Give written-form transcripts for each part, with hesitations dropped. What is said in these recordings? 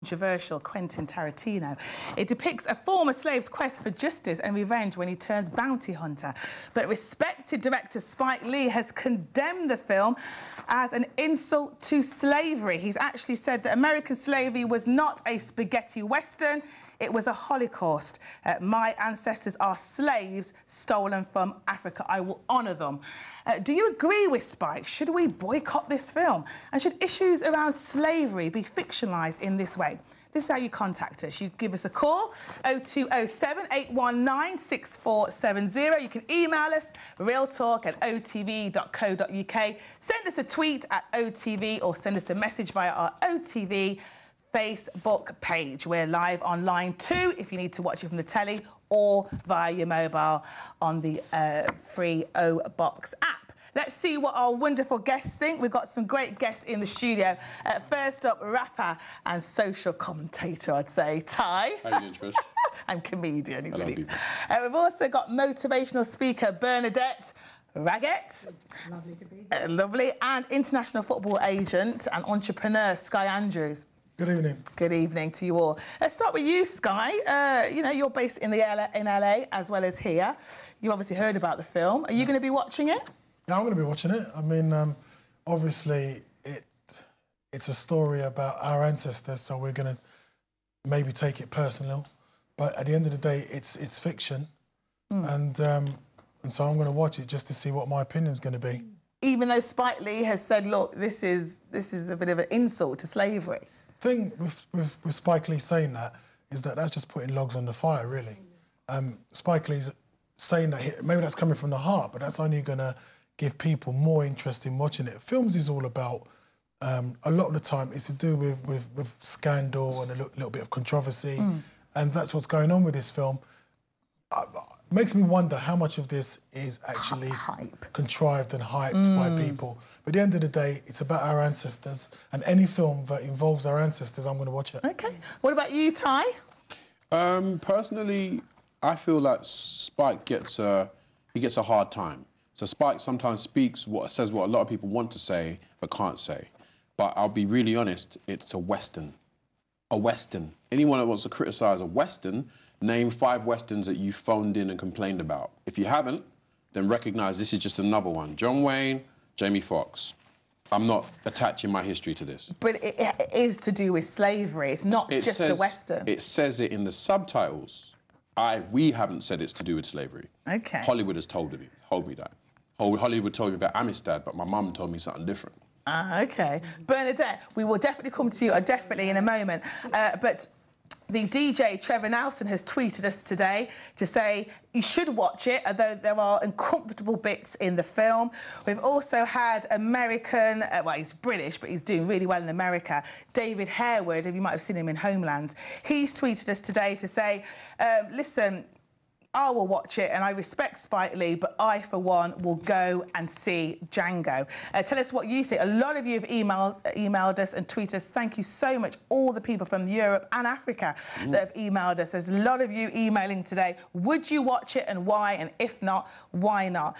Controversial Quentin Tarantino. It depicts a former slave's quest for justice and revenge when he turns bounty hunter. But respected director Spike Lee has condemned the film as an insult to slavery. He's actually said that American slavery was not a spaghetti western, it was a Holocaust. My ancestors are slaves stolen from Africa. I will honour them. Do you agree with Spike? Should we boycott this film? And should issues around slavery be fictionalised in this way? This is how you contact us. You give us a call, 0207 819 6470. You can email us, realtalk@otv.co.uk. Send us a tweet at OTV or send us a message via our OTV Facebook page. We're live online too if you need to watch it from the telly or via your mobile on the free O Box app. Let's see what our wonderful guests think. We've got some great guests in the studio. First up, rapper and social commentator, I'd say, Ty. How you doing, Trish? And comedian. He's Hello, really... people. We've also got motivational speaker Bernadette Raggett. Lovely to be here. Lovely. And international football agent and entrepreneur Sky Andrews. Good evening. Good evening to you all. Let's start with you, Sky. You know, you're based in LA as well as here. You obviously heard about the film. Are you going to be watching it? Yeah, I'm going to be watching it. I mean, obviously, it's a story about our ancestors, so we're going to maybe take it personal. But at the end of the day, it's fiction, and so I'm going to watch it just to see what my opinion's going to be. Even though Spike Lee has said, look, this is a bit of an insult to slavery. The thing with Spike Lee saying that is that that's just putting logs on the fire, really. Spike Lee's saying that, maybe that's coming from the heart, but that's only going to give people more interest in watching it. Films is all about, a lot of the time, it's to do with scandal and a little bit of controversy, and that's what's going on with this film. Makes me wonder how much of this is actually contrived and hyped by people. But at the end of the day, it's about our ancestors, and any film that involves our ancestors, I'm going to watch it. OK. What about you, Ty? Personally, I feel like Spike gets a hard time. So Spike sometimes says what a lot of people want to say but can't say. But I'll be really honest, it's a Western. A Western. Anyone that wants to criticise a Western, name 5 Westerns that you phoned in and complained about. If you haven't, then recognise this is just another one. John Wayne, Jamie Foxx. I'm not attaching my history to this. But it is to do with slavery. It's not just a Western. It says it in the subtitles. We haven't said it's to do with slavery. OK. Hollywood has told me that. Hollywood told me about Amistad, but my mum told me something different. OK. Bernadette, we will definitely come to you, definitely in a moment. But the DJ, Trevor Nelson, has tweeted us today to say you should watch it, although there are uncomfortable bits in the film. We've also had American, well, he's British, but he's doing really well in America, David Harewood, if you might have seen him in Homeland. He's tweeted us today to say, listen, I will watch it and I respect Spike Lee, but I, for one, will go and see Django. Tell us what you think. A lot of you have emailed us and tweeted us. Thank you so much, all the people from Europe and Africa that have emailed us. There's a lot of you emailing today. Would you watch it and why? And if not, why not?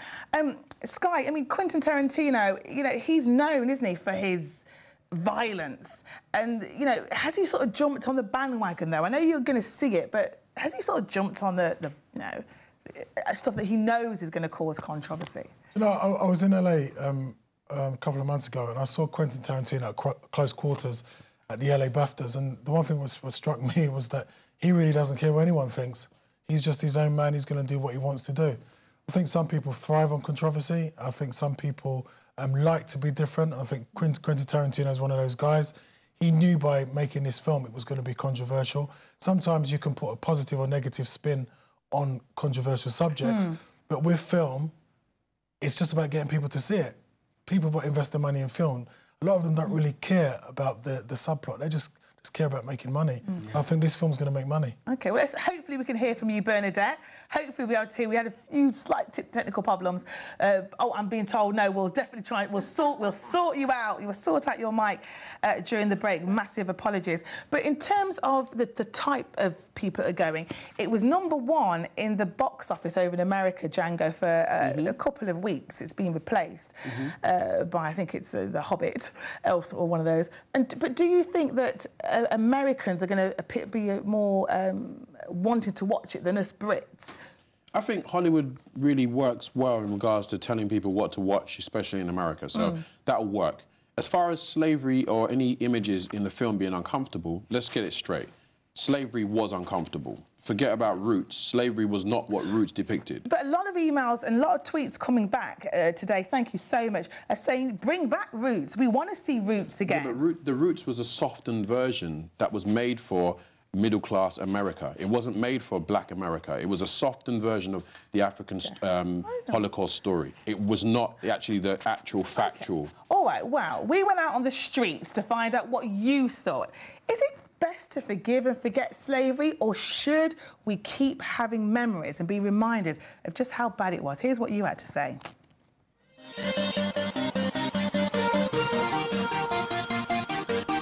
Sky, I mean, Quentin Tarantino, you know, he's known, isn't he, for his violence. And, you know, has he sort of jumped on the bandwagon, though? I know you're going to see it, but has he sort of jumped on the you know, stuff that he knows is going to cause controversy? You know, I was in LA a couple of months ago and I saw Quentin Tarantino at close quarters at the LA BAFTAs, and the one thing what struck me was that he really doesn't care what anyone thinks. He's just his own man. He's going to do what he wants to do. I think some people thrive on controversy. I think some people like to be different. I think Quentin Tarantino is one of those guys. He knew by making this film it was going to be controversial. Sometimes you can put a positive or negative spin on controversial subjects, but with film, it's just about getting people to see it. People that invest their money in film, a lot of them don't really care about the subplot. They just care about making money. I think this film's going to make money. OK, well, hopefully we can hear from you, Bernadette. Hopefully we'll be able to hear. We had a few slight technical problems. Oh, I'm being told, no, we'll definitely try. We'll sort you out. We'll sort out your mic during the break. Massive apologies. But in terms of the type of people that are going, it was #1 in the box office over in America, Django, for a couple of weeks. It's been replaced by, I think it's The Hobbit, or one of those. But do you think that Americans are going to be more wanting to watch it than us Brits? I think Hollywood really works well in regards to telling people what to watch, especially in America, so that'll work. As far as slavery or any images in the film being uncomfortable, let's get it straight. Slavery was uncomfortable. Forget about Roots. Slavery was not what Roots depicted. But a lot of emails and a lot of tweets coming back today, thank you so much, are saying, bring back Roots. We want to see Roots again. Yeah, but the Roots was a softened version that was made for middle-class America. It wasn't made for black America. It was a softened version of the African Holocaust story. It was not actually the actual factual. Okay. All right, well, we went out on the streets to find out what you thought. Is it best to forgive and forget slavery, or should we keep having memories and be reminded of just how bad it was? Here's what you had to say.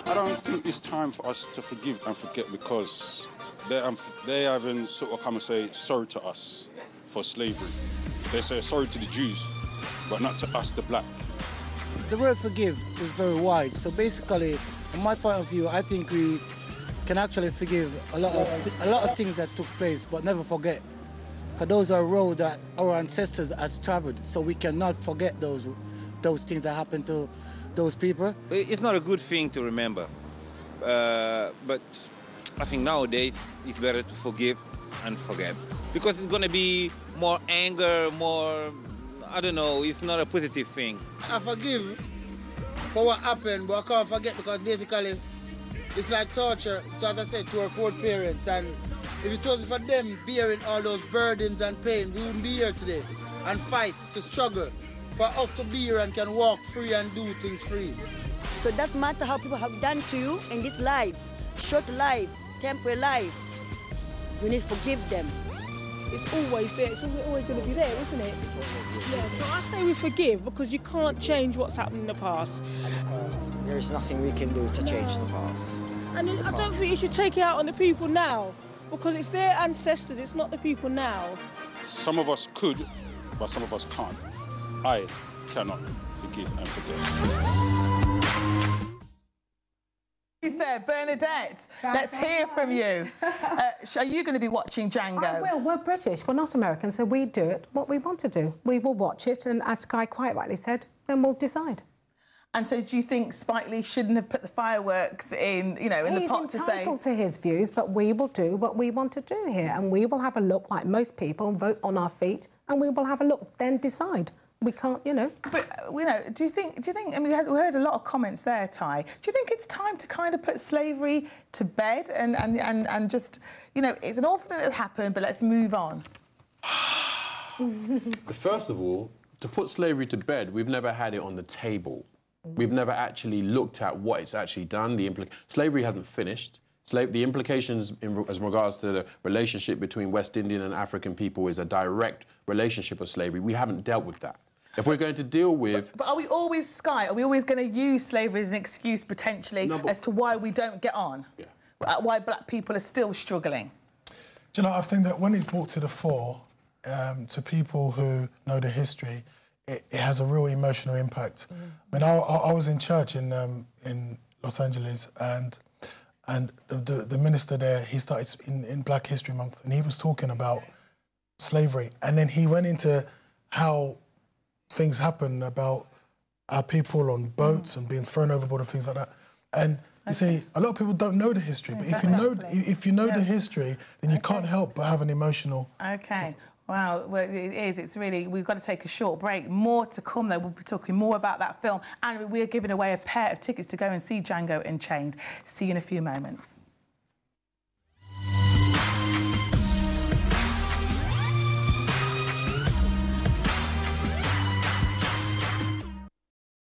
I don't think it's time for us to forgive and forget, because they haven't sort of come and say sorry to us for slavery. They say sorry to the Jews, but not to us, the black. The word forgive is very wide. So basically, from my point of view, I think we can actually forgive a lot of things that took place, but never forget. Because those are roads that our ancestors has traveled, so we cannot forget those things that happened to those people. It's not a good thing to remember, but I think nowadays it's better to forgive and forget, because it's going to be more anger, more, I don't know, it's not a positive thing. I forgive for what happened, but I can't forget, because basically it's like torture, so as I said, to our foreparents, and if it wasn't for them bearing all those burdens and pain, we wouldn't be here today and fight to struggle for us to be here and can walk free and do things free. So it doesn't matter how people have done to you in this life, short life, temporary life, you need to forgive them. It's always there, it's always going to be there, isn't it? Yeah, so I say we forgive, because you can't change what's happened in the past. There is nothing we can do to change the past. And I don't think you should take it out on the people now, because it's their ancestors, it's not the people now. Some of us could, but some of us can't. I cannot forgive and forget. Who's there? Bernadette, let's hear from you. Are you going to be watching Django? I will. We're British, we're not American, so we do it what we want to do. We will watch it, and as Guy quite rightly said, then we'll decide. And so do you think Spike Lee shouldn't have put the fireworks in, you know, in the pot to say... He's entitled to his views, but we will do what we want to do here, and we will have a look like most people, vote on our feet, and we will have a look, then decide. We can't, you know... But, you know, do you think... I mean, we heard a lot of comments there, Ty. Do you think it's time to kind of put slavery to bed and just, you know, it's an awful thing that happened, but let's move on? First of all, to put slavery to bed, we've never had it on the table. We've never actually looked at what it's actually done. Slavery hasn't finished. The implications as regards to the relationship between West Indian and African people is a direct relationship of slavery. We haven't dealt with that. If we're going to deal with... But are we always, Sky, are we always going to use slavery as an excuse, potentially, as to why we don't get on? Yeah. Why black people are still struggling? Do you know, I think that when it's brought to the fore, to people who know the history, it has a real emotional impact. I mean, I was in church in Los Angeles, and the minister there, he started in Black History Month, and he was talking about slavery, and then he went into how things happen about our people on boats and being thrown overboard and things like that. And you see, a lot of people don't know the history, but if you know the history, then you can't help but have an emotional... OK. Wow, well, it is. It's really... We've got to take a short break. More to come, though. We'll be talking more about that film. And we're giving away a pair of tickets to go and see Django Unchained. See you in a few moments.